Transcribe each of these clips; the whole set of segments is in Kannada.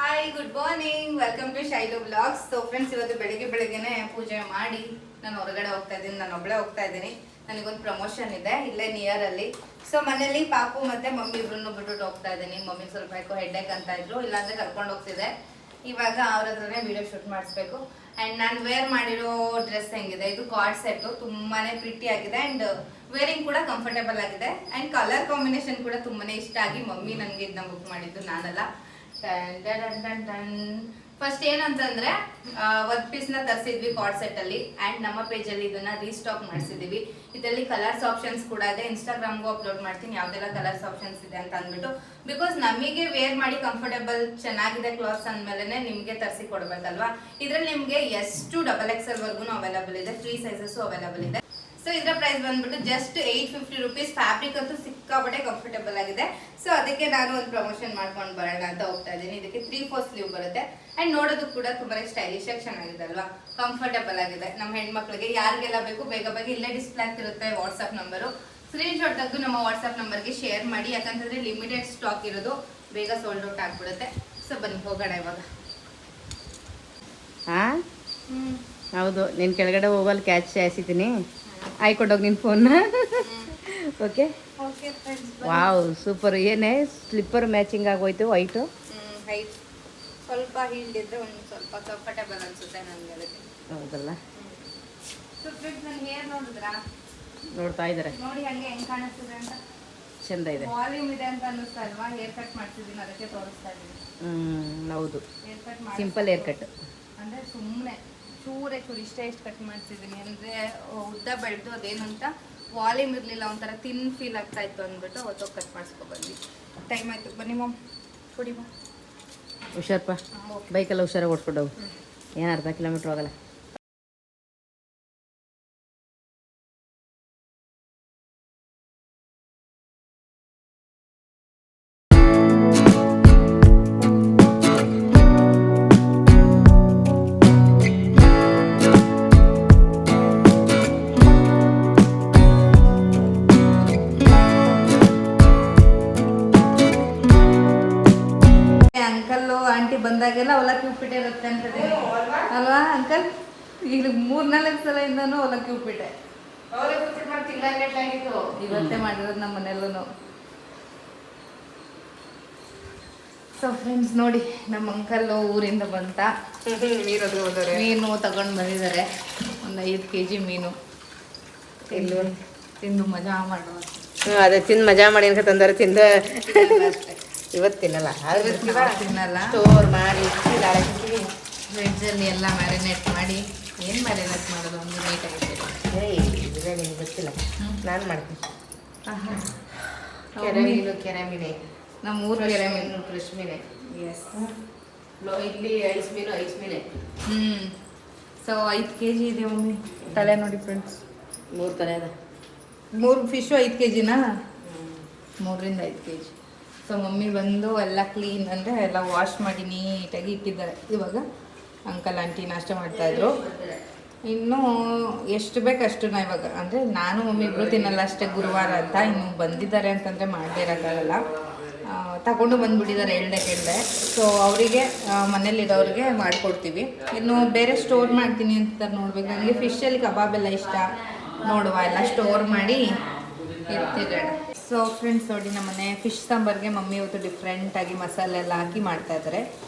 Hi good morning welcome to Shailu blogs. So friends, ಇವತ್ತು ಬೆಳಗ್ಗೆನೆ ಪೂಜೆ ಮಾಡಿ ನಾನು ಹೊರಗಡೆ ಹೋಗ್ತಾ ಇದ್ದೀನಿ. ನಾನು ಒಬ್ಬಳೇ ಹೋಗ್ತಾ ಇದ್ದೀನಿ. ನನಗೊಂದು ಪ್ರಮೋಷನ್ ಇದೆ ಇಲ್ಲೇ ನಿಯರ್ ಅಲ್ಲಿ. ಸೊ ಮನೇಲಿ ಪಾಪು ಮತ್ತೆ ಮಮ್ಮಿ ಇಬ್ರು ಬಿಟ್ಟು ಹೋಗ್ತಾ ಇದ್ದೀನಿ. ಮಮ್ಮಿ ಸ್ವಲ್ಪ ಯಾಕೋ ಹೆಡ್ಡೇಕ್ ಅಂತ ಇದ್ರು, ಇಲ್ಲಾಂದ್ರೆ ಕರ್ಕೊಂಡು ಹೋಗ್ತಿದೆ. ಇವಾಗ ಅವ್ರ ಹತ್ರನೇ ವಿಡಿಯೋ ಶೂಟ್ ಮಾಡಿಸ್ಬೇಕು. ಅಂಡ್ ನಾನು ವೇರ್ ಮಾಡಿರೋ ಡ್ರೆಸ್ ಹೆಂಗಿದೆ, ಇದು ಕಾರ್ಡ್ ಸೆಟ್, ತುಂಬಾನೇ ಪ್ರಿಟಿ ಆಗಿದೆ ಅಂಡ್ ವೇರಿಂಗ್ ಕೂಡ ಕಂಫರ್ಟೇಬಲ್ ಆಗಿದೆ. ಅಂಡ್ ಕಲರ್ ಕಾಂಬಿನೇಷನ್ ಕೂಡ ತುಂಬಾನೇ ಇಷ್ಟ ಆಗಿ ಮಮ್ಮಿ ನನಗೆ ಇದನ್ನ ಬುಕ್ ಮಾಡಿದ್ದು, ನಾನಲ್ಲ. ಫಸ್ಟ್ ಏನಂತಂದ್ರೆ ವರ್ಕ್ ಪೀಸ್ ನ ತರಿಸಿದ್ವಿ ಕಾರ್ಡ್ ಸೆಟ್ ಅಲ್ಲಿ. ಅಂಡ್ ನಮ್ಮ ಪೇಜ್ ಅಲ್ಲಿ ಇದನ್ನ ರೀಸ್ಟಾಕ್ ಮಾಡಿಸಿದೀವಿ. ಇದರಲ್ಲಿ ಕಲರ್ಸ್ ಆಪ್ಷನ್ಸ್ ಕೂಡ ಇದೆ. ಇನ್ಸ್ಟಾಗ್ರಾಮ್ಗೂ ಅಪ್ಲೋಡ್ ಮಾಡ್ತೀನಿ ಯಾವ್ದೆಲ್ಲ ಕಲರ್ಸ್ ಆಪ್ಷನ್ಸ್ ಇದೆ ಅಂತ ಅಂದ್ಬಿಟ್ಟು. ಬಿಕಾಸ್ ನಮಗೆ ವೇರ್ ಮಾಡಿ ಕಂಫರ್ಟೇಬಲ್ ಚೆನ್ನಾಗಿದೆ ಕ್ಲಾತ್ಸ್ ಅಂದ್ಮೇಲೆ ನಿಮ್ಗೆ ತರಿಸಿ ಕೊಡ್ಬೇಕಲ್ವಾ. ಇದ್ರಲ್ಲಿ ನಿಮ್ಗೆ ಎಷ್ಟು XXL ವರ್ಗು ಅವೈಲಬಲ್ ಇದೆ, 3 ಸೈಜಸ್ ಅವೈಲಬಲ್ ಇದೆ. ಸೊ ಇದರ ಪ್ರೈಸ್ ಬಂದ್ಬಿಟ್ಟು ಜಸ್ಟ್ 850 ರುಪೀಸ್. ಫ್ಯಾಬ್ರಿಕ್ ಅಂತೂ ಸಿಕ್ಕಾಪಟ್ಟೆ ಕಂಫರ್ಟೇಬಲ್ ಆಗಿದೆ. ಸೊ ಅದಕ್ಕೆ ನಾನು ಒಂದು ಪ್ರಮೋಷನ್ ಮಾಡ್ಕೊಂಡು ಬರೋಣ ಅಂತ ಹೋಗ್ತಾ ಇದ್ದೀನಿ. ಇದಕ್ಕೆ 3/4 ಸ್ಲೀವ್ ಬರುತ್ತೆ. ಅಂಡ್ ನೋಡೋದು ಕೂಡ ತುಂಬಾ ಸ್ಟೈಲಿಶ್ ಆಗಿ ಚೆನ್ನಾಗಿದೆ ಅಲ್ವಾ, ಕಂಫರ್ಟೇಬಲ್ ಆಗಿದೆ. ನಮ್ಮ ಹೆಣ್ಮಕ್ಳಿಗೆ ಯಾರಿಗೆಲ್ಲ ಬೇಕು ಬೇಗ ಬೇಗ ಇಲ್ಲೇ ಡಿಸ್ಪ್ಲೇ ಆಗ್ತಿರುತ್ತೆ ವಾಟ್ಸ್ಆಪ್ ನಂಬರು. ಸ್ಕ್ರೀನ್ಶಾಟ್ ತೆಗೆದು ನಮ್ಮ ವಾಟ್ಸ್ಆಪ್ ನಂಬರ್ಗೆ ಶೇರ್ ಮಾಡಿ, ಯಾಕಂತಂದ್ರೆ ಲಿಮಿಟೆಡ್ ಸ್ಟಾಕ್ ಇರೋದು, ಬೇಗ ಸೋಲ್ಡ್ ಔಟ್ ಆಗ್ಬಿಡುತ್ತೆ. ಸೊ ಬನ್ನಿ ಹೋಗೋಣ ಇವಾಗ. ಹೌದು, ನೀನು ಕೆಳಗಡೆ ಹೋಗಲ್ಲಿ ಕ್ಯಾಚ್ ಹಾಯಿಸಿದ್ದೀನಿ. ಆಯ್ಕೊಂಡೋಗಿ ನಿನ್ನ ಫೋನ್ನ. Okay, wow super. ಏನೇ ಸ್ಲಿಪ್ಪರ್ ಮ್ಯಾಚಿಂಗ್ ಆಗೋಯ್ತು ವೈಟು. ಹೈಟ್ ಸ್ವಲ್ಪ ಹೀಲ್ಡ್ ಇದ್ರೆ ಒಂದು ಸ್ವಲ್ಪ ಕಂಫರ್ಟೇಬಲ್ ಅನ್ಸುತ್ತೆ ನನಗೆ, ಅದಕ್ಕೆ. ಹೌದಲ್ಲ, ಸೊ ಫ್ರೆಂಡ್ಸ್, ನನ್ನ ಹೇರ್ ನೋಡಿದ್ರಾ? ನೋಡ್ತಾ ಇದ್ದಾರೆ ನೋಡಿ ಹಂಗೆ ಹೆಂಗ್ ಕಾಣಿಸ್ತಿದೆ ಅಂತ. ಚಂದ ಇದೆ, ವಾಲ್ಯೂಮ್ ಇದೆ ಅಂತ ಅನ್ನಿಸ್ತಾ ಅಲ್ವಾ? ಹೇರ್ ಕಟ್ ಮಾಡ್ತಿದ್ದೀನಿ, ಅದಕ್ಕೆ ತೋರಿಸ್ತಾ ಇದ್ದೀನಿ. ಹೌದು, hair cut simple hair cut ಅಂದರೆ ಸುಮ್ಮನೆ ಚೂರೇ ಇಷ್ಟ ಕಟ್ ಮಾಡ್ತಿದ್ದೀನಿ. ಅಂದರೆ ಉದ್ದ ಬೆಳೆದು ಅದೇನಂತ ವಾಲ್ಯೂಮ್ ಇರಲಿಲ್ಲ, ಒಂಥರ ತಿನ್ ಫೀಲ್ ಆಗ್ತಾ ಇತ್ತು ಅಂದ್ಬಿಟ್ಟು ಅವತ್ತು ಕಟ್ ಮಾಡಿಸ್ಕೊಬಂದ್ವಿ. ಟೈಮ್ ಆಯಿತು, ಬನ್ನಿ ಮಮ್ ಕೊಡಿ ಮಮ್. ಹುಷಾರಪ್ಪ, ಬೈಕೆಲ್ಲ ಹುಷಾರಾಗಿ ಓಡಿಸ್ಕೊಂಡು ಹೋಗು. ಏನು ಅರ್ಧ ಕಿಲೋಮೀಟ್ರ್ ಹೋಗಲ್ಲ. ಅಂಕಲ್ ಆಂಟಿ ಬಂದಾಗೆಲ್ಲ ಅವಲಕ್ಕಿ ಉಪ್ಪಿಟ್ಟೆ ಇರುತ್ತೆ ಅಂತದೆ ಅಲ್ವಾ ಅಂಕಲ್? ಈಗ 3-4 ಸಲ ಇಂದನೂ ಅವಲಕ್ಕಿ ಉಪ್ಪಿಟ್ಟೆ ಇವತ್ತೇ ಮಾಡಿರೋದು ನಮ್ಮ ಮನೆಯಲ್ಲೂ. ಸೊ ಫ್ರೆಂಡ್ಸ್, ನೋಡಿ ನಮ್ಮ ಅಂಕಲ್ ಊರಿಂದ ಬಂತ ಮೀನು ತಗೊಂಡು ಬಂದಿದ್ದಾರೆ. ಒಂದು 5 kg ಮೀನು ತಿಂದು ಮಜಾ ಮಾಡುವ. ಅದೇ ತಿಂದು ಮಜಾ ಮಾಡಿ ಅಂತ ತಂದರೆ ತಿಂದು ಇವತ್ತು ತಿನ್ನಲ್ಲ, ತಿನ್ನಲ್ಲ. ಸ್ಟೋರ್ ಮಾಡಿ ಫ್ರಿಡ್ಜಲ್ಲಿ ಎಲ್ಲ ಮ್ಯಾರಿನೇಟ್ ಮಾಡಿ. ಏನು ಮ್ಯಾರಿನೇಟ್ ಮಾಡೋದು ಒಂದು ನೀಟಾಗಿ ನಿಮ್ಗೆ ಗೊತ್ತಿಲ್ಲ, ನಾನು ಮಾಡ್ತೀನಿ. ಕೆರೆ ಮೀನೆ ನಮ್ಮ ಊರು ಕೆರೆ ಮೀನು, ಫ್ರೆಶ್ ಮೀನೆ. ಎಸ್, ಇಲ್ಲಿ ಐಸ್ ಮೀನೆ. ಸೊ 5 kg ಇದೆ ಮಮ್ಮಿ. ತಲೆ ನೋಡಿ ಫ್ರೆಂಡ್ಸ್, 3 ತಲೆ ಅದ. 3 ಫಿಶು 5 kgನಾ? 3ರಿಂದ 5 kg. ಸೊ ಮಮ್ಮಿ ಬಂದು ಎಲ್ಲ ಕ್ಲೀನ್ ಅಂದರೆ ಎಲ್ಲ ವಾಶ್ ಮಾಡಿ ನೀಟಾಗಿ ಇಟ್ಟಿದ್ದಾರೆ. ಇವಾಗ ಅಂಕಲ್ ಆಂಟಿ ನಾಷ್ಟ ಮಾಡ್ತಾಯಿದ್ರು. ಇನ್ನೂ ಎಷ್ಟು ಬೇಕಷ್ಟು ನಾ ಇವಾಗ, ಅಂದರೆ ನಾನು ಮಮ್ಮಿ ಇಬ್ಬರು ತಿನ್ನಲ್ಲ ಅಷ್ಟೇ ಗುರುವಾರ ಅಂತ. ಇನ್ನು ಬಂದಿದ್ದಾರೆ ಅಂತಂದರೆ ಮಾಡದೇ ಇರೋಕ್ಕಾಗಲ್ಲ. ತಗೊಂಡು ಬಂದುಬಿಟ್ಟಿದ್ದಾರೆ ಎಳ್ಳೆ. ಸೊ ಅವರಿಗೆ ಮನೇಲಿರೋರಿಗೆ ಮಾಡಿಕೊಡ್ತೀವಿ. ಇನ್ನು ಬೇರೆ ಸ್ಟೋರ್ ಮಾಡ್ತೀನಿ ಅಂತ ನೋಡ್ಬೇಕು. ನನಗೆ ಫಿಶಲ್ಲಿ ಕಬಾಬ್ ಎಲ್ಲ ಇಷ್ಟ. ನೋಡುವ, ಎಲ್ಲ ಸ್ಟೋರ್ ಮಾಡಿ ಇರ್ತಿರೋಣ. ಸೊ ಫ್ರೆಂಡ್ಸ್, ನೋಡಿ ನಮ್ಮನೆ ಫಿಶ್ ಸಾಂಬಾರ್ಗೆ ಮಮ್ಮಿ ಇವತ್ತು ಡಿಫ್ರೆಂಟಾಗಿ ಮಸಾಲೆ ಎಲ್ಲ ಹಾಕಿ ಮಾಡ್ತಾಯಿದ್ದಾರೆ.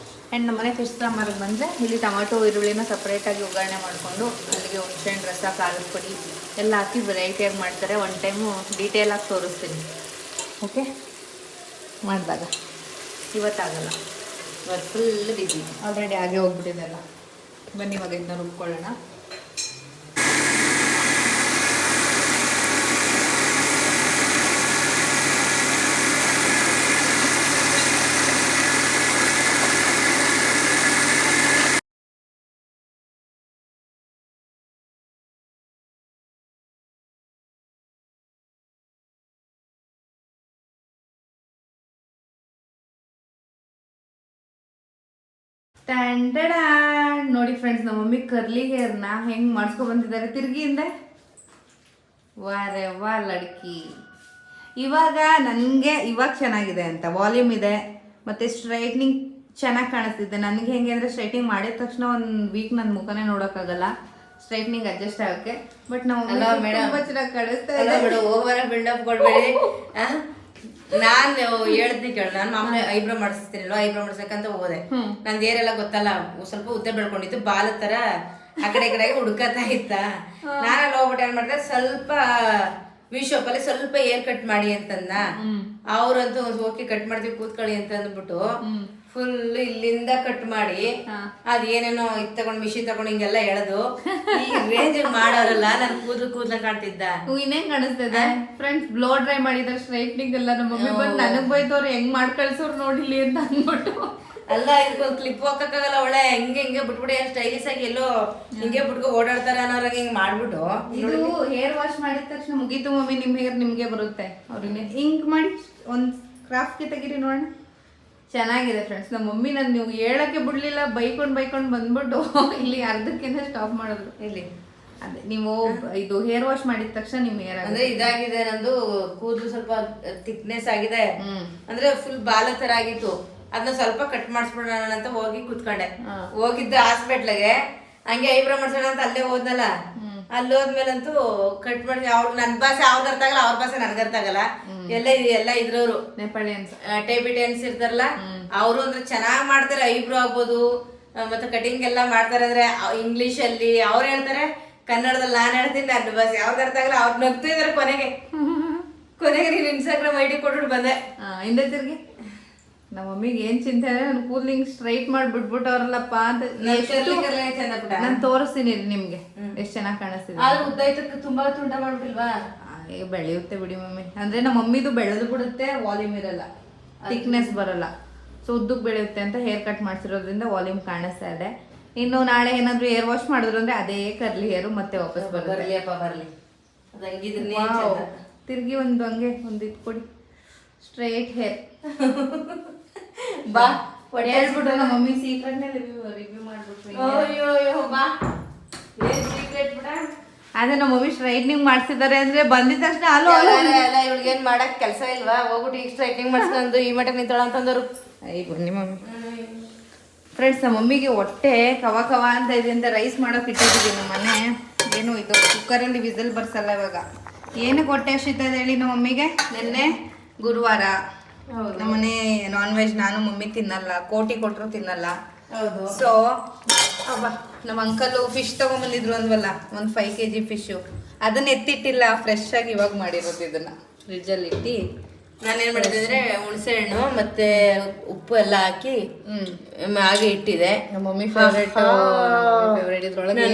ಆ್ಯಂಡ್ ನಮ್ಮನೆ ಫಿಶ್ ಸಾಂಬಾರಿಗೆ ಬಂದರೆ ಇಲ್ಲಿ ಟೊಮಾಟೊ ಈರುಳ್ಳಿನ ಸಪ್ರೇಟಾಗಿ ಒಗ್ಗರಣೆ ಮಾಡಿಕೊಂಡು ಅಲ್ಲಿಗೆ ಹುಣಸೆಹಣ್ಣು ರಸ, ಖಾರದ ಪುಡಿ ಎಲ್ಲ ಹಾಕಿ ವೆರೈಟಿಯಾಗಿ ಮಾಡ್ತಾರೆ. ಒನ್ ಟೈಮು ಡೀಟೇಲಾಗಿ ತೋರಿಸ್ತೀನಿ, ಓಕೆ? ಮಾಡಿದಾಗ ಇವತ್ತಾಗಲ್ಲ, ಇವತ್ತು ಫುಲ್ ಬಿಸಿ. ಆಲ್ರೆಡಿ ಆಗೇ ಹೋಗ್ಬಿಟ್ಟಿದೆಲ್ಲ. ಬನ್ನಿ ಇವಾಗ ಇದನ್ನ ರುಬ್ಕೊಳ್ಳೋಣ. ನೋಡಿ ಫ್ರೆಂಡ್ಸ್, ನಮ್ಮ ಮಮ್ಮಿ ಕರ್ಲಿ ಹೇರ್ನ ಹೆಂಗ್ ಮಾಡಿಸ್ಕೊ ಬಂದಿದ್ದಾರೆ ತಿರ್ಗಿಯಿಂದ. ವಾರೆ ವಾ ಲಡ್ಕಿ. ಇವಾಗ ನನಗೆ ಇವಾಗ ಚೆನ್ನಾಗಿದೆ ಅಂತ ವಾಲ್ಯೂಮ್ ಇದೆ, ಮತ್ತು ಸ್ಟ್ರೈಟ್ನಿಂಗ್ ಚೆನ್ನಾಗಿ ಕಾಣಿಸ್ತಿದ್ದೆ. ನನಗೆ ಹೆಂಗೆ ಅಂದರೆ ಸ್ಟ್ರೈಟಿಂಗ್ ಮಾಡಿದ ತಕ್ಷಣ ಒಂದು ವೀಕ್ ನನ್ನ ಮುಖನೇ ನೋಡೋಕ್ಕಾಗಲ್ಲ, ಸ್ಟ್ರೈಟ್ನಿಂಗ್ ಅಡ್ಜಸ್ಟ್ ಆಗೋಕ್ಕೆ. ಬಟ್ ನಾವು ತುಂಬ ಚೆನ್ನಾಗಿ ಕಾಣಿಸ್ತಾ ಇದೆ. ಓವರ್ ಬಿಲ್ಡಪ್ ಕೊಡ್ಬೇಡಿ. ನಾನು ಹೇಳ್ತೀನಿ ಕೇಳ, ನಾನು ಮಾಮೂಲಿ ಐಬ್ರೋ ಮಾಡಿಸ್ತೀನಲ್ವ, ಐಬ್ರೋ ಮಾಡ್ಸಕ್ಕಂತ ಹೋದೆ. ನಂದು ಏರೆಲ್ಲ ಗೊತ್ತಲ್ಲ, ಸ್ವಲ್ಪ ಉದ್ದ ಬೆಳ್ಕೊಂಡಿತ್ತು, ಬಾಲ ತರ ಆ ಕಡೆ ಈ ಕಡೆ ಹುಡುಕತಾ ಇತ್ತ. ನಾನಲ್ಲಿ ಹೋಗ್ಬಿಟ್ಟು ಏನ್ ಮಾಡಿದೆ, ಸ್ವಲ್ಪ ವಿಶಾಪ್ ಅಲ್ಲಿ ಸ್ವಲ್ಪ ಏರ್ ಕಟ್ ಮಾಡಿ ಅಂತಂದ. ಅವ್ರಂತೂ ಓಕೆ ಕಟ್ ಮಾಡ್ತೀವಿ ಕೂತ್ಕೊಳ್ಳಿ ಅಂತ ಅಂದ್ಬಿಟ್ಟು ಫುಲ್ ಇಲ್ಲಿಂದ ಕಟ್ ಮಾಡಿ ಅದ್ ಏನೇನೋ ಇದ್ ತಗೊಂಡ್ ಮಿಷಿನ್ ತಗೊಂಡ್ ಹಿಂಗೆಲ್ಲ ಎಳೆದು ಈ ರೇಂಜ್ ಮಾಡೋರಲ್ಲ. ನನ್ ಕೂದ್ಲ ಕಾಣ್ತಿದ್ದ. ಇನ್ನೇನ್ ಕಾಣಿಸ್ತದೆ ಫ್ರೆಂಡ್ಸ್, ಬ್ಲೋ ಡ್ರೈ ಮಾಡಿದ್ರೆ ಸ್ಟ್ರೈಟ್ನಿಂಗ್ ಎಲ್ಲ ನಮ್ಮ ಮಮ್ಮಿ ಬಂದು ನನಗ್ ಬೈದವ್ರು ಹೆಂಗ್ ಮಾಡ್ ಕಳ್ಸೋರು ನೋಡಿಲಿ ಅಂತ ಅಂದ್ಬಿಟ್ಟು. ಅಲ್ಲ ಇದಕ್ಕೊಂದು ಕ್ಲಿಪ್ ಹಾಕಕ್ಕಾಗಲ್ಲ, ಒಳ್ಳೆ ಹಿಂಗೆ ಬಿಟ್ಬಿಟ್ಟು ಏನ್ ಸ್ಟೈಲಿಶ್ ಆಗಿ ಎಲ್ಲೋ ಹಿಂಗೆ ಬಿಟ್ಕೊ ಓಡಾಡ್ತಾರ ಅನ್ನೋರಾಗ ಹಿಂಗ್ ಮಾಡ್ಬಿಟ್ಟು. ಇದು ಹೇರ್ ವಾಶ್ ಮಾಡಿದ ತಕ್ಷಣ ಮುಗೀತು ಮಮ್ಮಿ, ನಿಮ್ ಹೇರ್ ನಿಮ್ಗೆ ಬರುತ್ತೆ. ಅವ್ರಿಗೆ ಹಿಂಗ್ ಮಾಡಿ ಒಂದ್ ಕ್ರಾಫ್ಟ್ಗೆ ತೆಗೀರಿ ನೋಡೋಣ. ಚೆನ್ನಾಗಿದೆ ಫ್ರೆಂಡ್ಸ್. ನಮ್ಮ ಮಮ್ಮಿ ನಾನು ನೀವು ಹೇಳಕ್ಕೆ ಬಿಡ್ಲಿಲ್ಲ, ಬೈಕೊಂಡ್ ಬಂದ್ಬಿಟ್ಟು ಇಲ್ಲಿ ಅರ್ಧಕ್ಕಿಂತ ಸ್ಟಾಪ್ ಮಾಡಿದ್ರು. ಇಲ್ಲಿ ಅದೇ ನೀವು ಇದು ಹೇರ್ ವಾಶ್ ಮಾಡಿದ ತಕ್ಷಣ ನಿಮ್ ಹೇರ್ ಅಂದ್ರೆ ಇದಾಗಿದೆ, ನಂದು ಕೂದಲು ಸ್ವಲ್ಪ ಥಿಕ್ನೆಸ್ ಆಗಿದೆ, ಅಂದ್ರೆ ಫುಲ್ ಬಾಲ ತರ ಆಗಿತ್ತು. ಅದನ್ನ ಸ್ವಲ್ಪ ಕಟ್ ಮಾಡಿಸ್ಬಿಡೋಣ ಅಂತ ಹೋಗಿ ಕುತ್ಕೊಂಡೆ. ಹೋಗಿದ್ದೆ ಹಾಸ್ಪಿಟ್ಲಿಗೆ, ಹಂಗೆ ಐಬ್ರೋ ಮಾಡ್ಸೋಣ ಅಂತ ಅಲ್ಲೇ ಹೋದ್ನಲ್ಲ. ಅಲ್ಲಿ ಹೋದ್ಮೇಲಂತೂ ಕಟ್ ಮಾಡಿ ಅವ್ರು ನನ್ನ ಭಾಷೆ ಅವ್ರಿಗೆ ಅರ್ಥ ಆಗಲ್ಲ, ಅವ್ರ ಭಾಷೆ ನನ್ಗೆ ಅರ್ಥ ಆಗಲ್ಲ. ಎಲ್ಲ ಇದ್ರವ್ರು ನೇಪಾಳಿಯನ್ಸ್ ಟೈಬಿಟಿಯನ್ಸ್ ಇರ್ತಾರಲ್ಲ, ಅವರು ಅಂದ್ರೆ ಚೆನ್ನಾಗ್ ಮಾಡ್ತಾರೆ. ಐಬ್ರೋ ಆಗ್ಬೋದು ಮತ್ತೆ ಕಟಿಂಗ್ ಎಲ್ಲ ಮಾಡ್ತಾರೆ. ಅಂದ್ರೆ ಇಂಗ್ಲಿಷ್ ಅಲ್ಲಿ ಅವ್ರು ಹೇಳ್ತಾರೆ, ಕನ್ನಡದಲ್ಲಿ ನಾನು ಹೇಳ್ತೀನಿ, ನನ್ನ ಭಾಷೆ ಅವ್ರಿಗೆ ಅರ್ಥ ಆಗಲ್ಲ. ಅವ್ರು ನಗ್ತಿದಾರೆ. ಕೊನೆಗೆ ನೀನು ಇನ್ಸ್ಟಾಗ್ರಾಮ್ ಐಡಿ ಕೊಟ್ಬಿಟ್ಟು ಬಂದೆ. ಹಿಂದೆ ತಿರ್ಗಿ ನಮ್ಮ ಮಮ್ಮಿಗೆ ಏನ್ ಚಿಂತೆ ಅಂದ್ರೆ ನನ್ ಕೂದ್ಲಿಂಗ್ ಸ್ಟ್ರೈಟ್ ಮಾಡಿ ಬಿಟ್ಬಿಟ್ಟವ್ರಲ್ಲಪ್ಪ ಅಂತ ನಾನು ತೋರಿಸ್ತೀನಿ ನಿಮ್ಗೆ ಎಷ್ಟ್ ಚೆನ್ನಾಗಿ ಕಾಣಿಸ್ತಿದೆ. ಆದ್ರೆ ಉದ್ದ ಐತಕ್ಕೆ ತುಂಬಾ ತುಂಡ ಮಾಡ್ಬಿಲ್ವಾ? ಬೆಳೆಯುತ್ತೆ ಬಿಡಿ ಮಮ್ಮಿ. ಅಂದ್ರೆ ನಮ್ಮ ಮಮ್ಮಿದು ಬೆಳೆದು ಬಿಡುತ್ತೆ, ವಾಲ್ಯೂಮ್ ಇರಲ್ಲ, ಥಿಕ್ನೆಸ್ ಬರಲ್ಲ. ಸೊ ಉದ್ದಕ್ಕೆ ಬೆಳೆಯುತ್ತೆ ಅಂತ ಹೇರ್ ಕಟ್ ಮಾಡ್ಸಿರೋದ್ರಿಂದ ವಾಲ್ಯೂಮ್ ಕಾಣಿಸ್ತಾ ಇದೆ. ಇನ್ನು ನಾಳೆ ಏನಾದ್ರು ಹೇರ್ ವಾಶ್ ಮಾಡಿದ್ರು ಅಂದ್ರೆ ಅದೇ ಕರ್ಲಿ ಹೇರು ಮತ್ತೆ ವಾಪಸ್ ಬರ್ಲಿ. ತಿರ್ಗಿ ಒಂದು ಹಂಗೆ ಒಂದು ಇದು ಕೊಡಿ, ಸ್ಟ್ರೈಟ್ ಹೇರ್. ಬಾ ಹೇಳ್ಬಿಟ್ಟು ನಮ್ಮ ಮಮ್ಮಿ ಸೀಕ್ರೆಟ್ನೇ ರಿವ್ಯೂ ಮಾಡ್ಬಿಟ್ರು. ಬಾ ಏನ್ ಸೀಕ್ರೆಟ್ ಬಿಡ. ಅದೇ ನಮ್ಮ ಮಮ್ಮಿ ಸ್ಟ್ರೈಟ್ನಿಂಗ್ ಮಾಡ್ಸಿದ್ದಾರೆ ಅಂದ್ರೆ ಬಂದಿದ ತಕ್ಷಣ ಅಲ್ಲೋ ಎಲ್ಲ ಇವ್ಳಿಗೇನ್ ಮಾಡಕ್ ಕೆಲಸ ಇಲ್ವಾ? ಹೋಗ್ಬಿಟ್ಟು ಈಗ ಸ್ಟ್ರೈಟ್ನಿಂಗ್ ಮಾಡ್ಸ್ಕೊಂಡು ಈ ಮಟ್ಟ ನಿಂತೋಳ ಅಂತಂದವ್ರು. ಅಯ್ಯ ಬನ್ನಿ ಮಮ್ಮಿ. ಫ್ರೆಂಡ್ಸ್, ನಮ್ಮ ಮಮ್ಮಿಗೆ ಹೊಟ್ಟೆ ಕವ ಅಂತ ಇದೆ ಅಂತ ರೈಸ್ ಮಾಡೋಕೆ ಇಟ್ಟಿದ್ದೀವಿ ನಮ್ಮ ಮನೆ. ಏನು ಇದು ಕುಕ್ಕರಲ್ಲಿ ವಿಸಲ್ ಬರ್ಸಲ್ಲ ಇವಾಗ. ಏನಕ್ಕೆ ಹೊಟ್ಟೆ ಅಷ್ಟಿದೆ ಹೇಳಿ ನಮ್ಮ ಮಮ್ಮಿಗೆ? ನಿನ್ನೆ ಗುರುವಾರ ನಮ್ಮನೆ ನಾನ್ ವೆಜ್ ನಾನು ಮಮ್ಮಿ ತಿನ್ನಲ್ಲ, ಕೋಟಿ ಕೊಟ್ಟರು ತಿನ್ನಲ್ಲ. ಸೊ ನಮ್ಮ ಅಂಕಲ್ ಫಿಶ್ ತಗೊಂಡ್ಬಂದಿದ್ರು ಅಂದ್ವಲ್ಲ, ಒಂದು 5 kg ಫಿಶು, ಅದನ್ನ ಎತ್ತಿಟ್ಟಿಲ್ಲ, ಫ್ರೆಶ್ ಆಗಿ ಇವಾಗ ಮಾಡಿರೋದು. ಇದನ್ನ ಫ್ರಿಜ್ಜಲ್ಲಿ ಇಟ್ಟು ನಾನೇನ್ ಮಾಡಿದೆ ಅಂದ್ರೆ ಹುಣಸೆ ಹಣ್ಣು ಮತ್ತೆ ಉಪ್ಪು ಎಲ್ಲ ಹಾಕಿ ಹಾಗೆ ಇಟ್ಟಿದೆ. ನಮ್ಮ ಮಮ್ಮಿ ಫೇವ್ರೇಟ್ ಇದ್ರೊಳಗೆ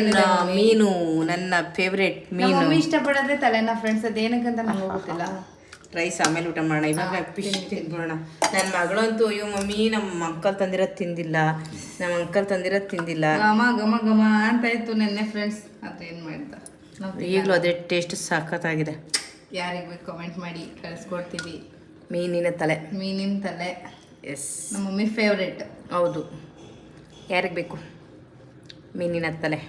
ಮೀನು, ನನ್ನ ಫೇವ್ರೇಟ್ ಮೀನು. ಮಮ್ಮಿ ಇಷ್ಟಪಡೋದೇ ತಲೆನ ಫ್ರೆಂಡ್ಸ್, ಅದೇನಕ್ಕಂತ ನಂಗೆ ಗೊತ್ತಿಲ್ಲ. ರೈಸ್ ಆಮೇಲೆ ಊಟ ಮಾಡೋಣ, ಇವಾಗ ಫಿಶ್ ತಿನ್ಬೋಣ. ನನ್ನ ಮಗಳಂತೂ ಅಯ್ಯೋ ಮಮ್ಮಿ ನಮ್ಮ ಅಂಕಲ್ ತಂದಿರೋದು ತಿಂದಿಲ್ಲ, ನಮ್ಮ ಅಂಕಲ್ ತಂದಿರೋದು ತಿಂದಿಲ್ಲ, ಘಮ ಅಂತ ಇತ್ತು ನೆನ್ನೆ ಫ್ರೆಂಡ್ಸ್. ಅದೇನು ಮಾಡ್ತಾ ಈಗಲೂ ಅದೇ ಟೇಸ್ಟ್ ಸಖತ್ತಾಗಿದೆ. ಯಾರಿಗೆ ಬೇಕು ಕಮೆಂಟ್ ಮಾಡಿ ಕಳಿಸ್ಕೊಡ್ತೀವಿ. ಮೀನಿನ ತಲೆ ಎಸ್, ನಮ್ಮ ಮಮ್ಮಿ ಫೇವ್ರೇಟ್. ಹೌದು, ಯಾರಿಗೆ ಬೇಕು ಮೀನಿನ ತಲೆ.